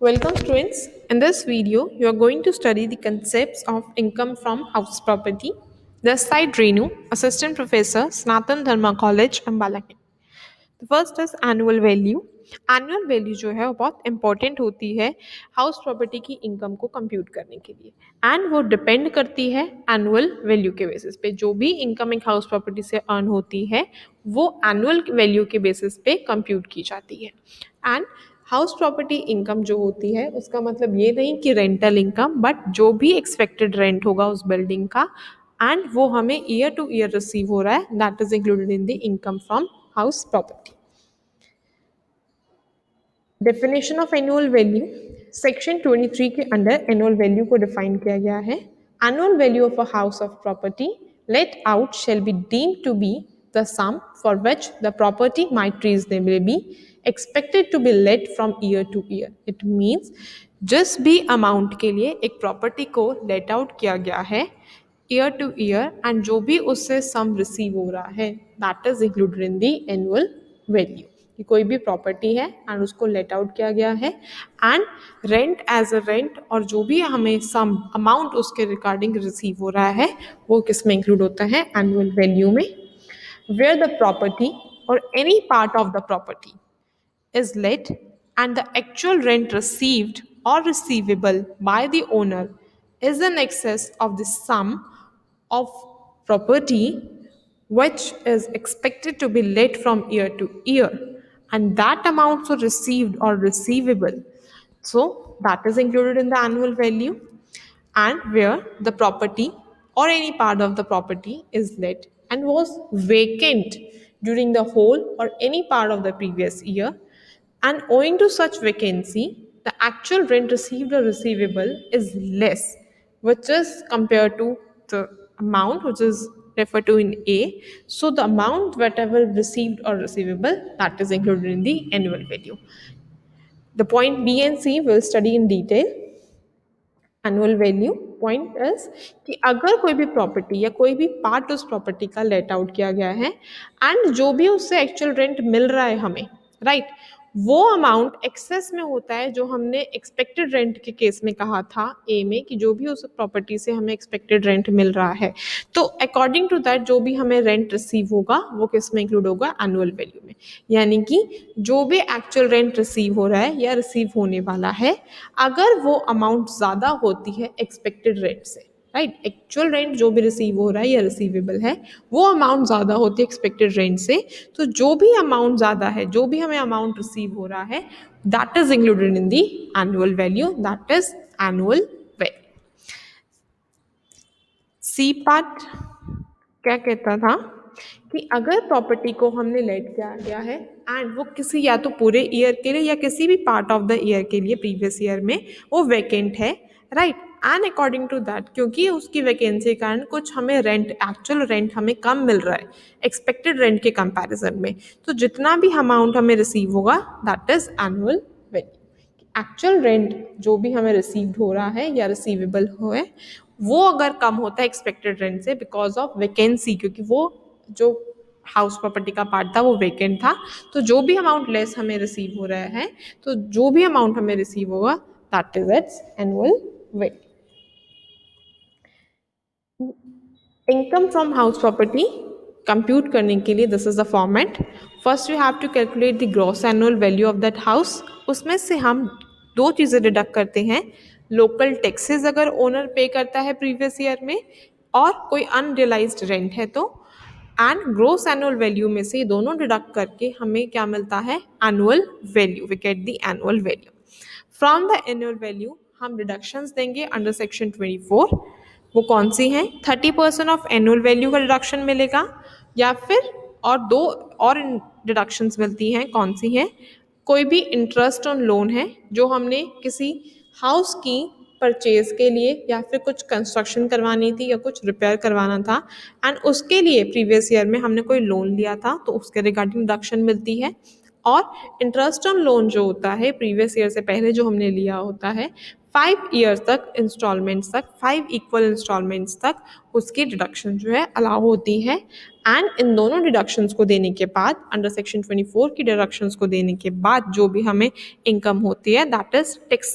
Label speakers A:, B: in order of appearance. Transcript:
A: Welcome students. In this video, you are going to study the concepts of income from house property. This side Renu, Assistant Professor, Snatan Dharma College, Ambala. The first is annual value. Annual value जो है वो बहुत important होती है house property की income को compute करने के लिए एंड वो डिपेंड करती है एनुअल वैल्यू के बेसिस पे। जो भी इनकम एक हाउस प्रॉपर्टी से अर्न होती है वो एनुअल वैल्यू के बेसिस पे कंप्यूट की जाती है। एंड हाउस प्रॉपर्टी इनकम जो होती है उसका मतलब ये नहीं कि रेंटल इनकम, बट जो भी एक्सपेक्टेड रेंट होगा उस बिल्डिंग का एंड वो हमें ईयर टू ईयर रिसीव हो रहा है, that is included in the income from house property. Definition of annual value section 23 के अंडर एनुअल वैल्यू को डिफाइन किया गया है। Annual value of a house of property let out shall be deemed to be the sum for which the property might reasonably be expected to be let from year to year. It means जिस भी amount के लिए एक property को let out किया गया है year to year and जो भी उससे सम रिसीव हो रहा है that is included in the annual value. कि कोई भी प्रॉपर्टी है एंड उसको लेट आउट किया गया है and rent as a rent और जो भी हमें सम अमाउंट उसके रिगार्डिंग रिसीव हो रहा है वो किस में इंक्लूड होता है एनुअल वैल्यू में। वेयर द प्रॉपर्टी और any part of the property is let and the actual rent received or receivable by the owner is in excess of the sum of property which is expected to be let from year to year and that amount so received or receivable, so that is included in the annual value. And where the property or any part of the property is let and was vacant during the whole or any part of the previous year, and owing to such vacancy, the actual rent received or receivable is less, which is compared to the amount which is referred to in A. So the amount whatever received or receivable that is included in the annual value. The point B and C will study in detail. Annual value point is कि अगर कोई भी property या कोई भी part उस property का let out किया गया है एंड जो भी उससे एक्चुअल रेंट मिल रहा है हमें राइट वो अमाउंट एक्सेस में होता है जो हमने एक्सपेक्टेड रेंट के केस में कहा था ए में कि जो भी उस प्रॉपर्टी से हमें एक्सपेक्टेड रेंट मिल रहा है तो अकॉर्डिंग टू दैट जो भी हमें रेंट रिसीव होगा वो किस में इंक्लूड होगा एनुअल वैल्यू में। यानी कि जो भी एक्चुअल रेंट रिसीव हो रहा है या रिसीव होने वाला है अगर वो अमाउंट ज़्यादा होती है एक्सपेक्टेड रेंट से राइट एक्चुअल रेंट जो भी रिसीव हो रहा है या रिसीवेबल है वो अमाउंट ज़्यादा होती है एक्सपेक्टेड रेंट से, तो जो भी अमाउंट ज़्यादा है जो भी हमें अमाउंट रिसीव हो रहा है that is included in the annual value, that is annual value. C part क्या कहता था कि अगर प्रॉपर्टी को हमने लेट किया गया है एंड वो किसी या तो पूरे ईयर के लिए या किसी भी पार्ट ऑफ द ईयर के लिए प्रीवियस ईयर में वो वैकेंट है right and according to that क्योंकि उसकी वैकेंसी के कारण कुछ हमें रेंट एक्चुअल रेंट हमें कम मिल रहा है एक्सपेक्टेड रेंट के कंपैरिजन में, तो जितना भी अमाउंट हमें रिसीव होगा that is annual value. Actual rent जो भी हमें रिसीव्ड हो रहा है या रिसीवेबल हो है वो अगर कम होता है एक्सपेक्टेड रेंट से बिकॉज ऑफ वैकेंसी, क्योंकि वो जो हाउस प्रॉपर्टी का पार्ट था वो वेकेंट था, तो जो भी अमाउंट लेस हमें रिसीव हो रहा है तो जो भी अमाउंट हमें रिसीव होगा that is its annual value. Income from house property compute करने के लिए this is the format. First you have to calculate the gross annual value of that house. उसमें से हम दो चीज़ें डिडक्ट करते हैं, लोकल टैक्सेस अगर ओनर पे करता है प्रीवियस ईयर में और कोई अनरियलाइज्ड रेंट है तो, एंड ग्रोस एनुअल वैल्यू में से दोनों डिडक्ट करके हमें क्या मिलता है annual value, we get the annual value. From the annual value हम डिडक्शंस देंगे अंडर सेक्शन 24। वो कौन सी हैं? 30% ऑफ एनुअल वैल्यू का डिडक्शन मिलेगा या फिर और दो और डिडक्शंस मिलती हैं, कौन सी हैं? कोई भी इंटरेस्ट ऑन लोन है जो हमने किसी हाउस की परचेज के लिए या फिर कुछ कंस्ट्रक्शन करवानी थी या कुछ रिपेयर करवाना था एंड उसके लिए प्रीवियस ईयर में हमने कोई लोन लिया था तो उसके रिगार्डिंग डिडक्शन मिलती है। और इंटरेस्ट ऑन लोन जो होता है प्रीवियस ईयर से पहले जो हमने लिया होता है 5 ईयर्स तक इंस्टॉलमेंट्स तक 5 इक्वल इंस्टॉलमेंट्स तक उसकी डिडक्शन जो है अलाउ होती है। एंड इन दोनों डिडक्शंस को देने के बाद अंडर सेक्शन 24 की डिडक्शंस को देने के बाद जो भी हमें इनकम होती है दैट इज टैक्स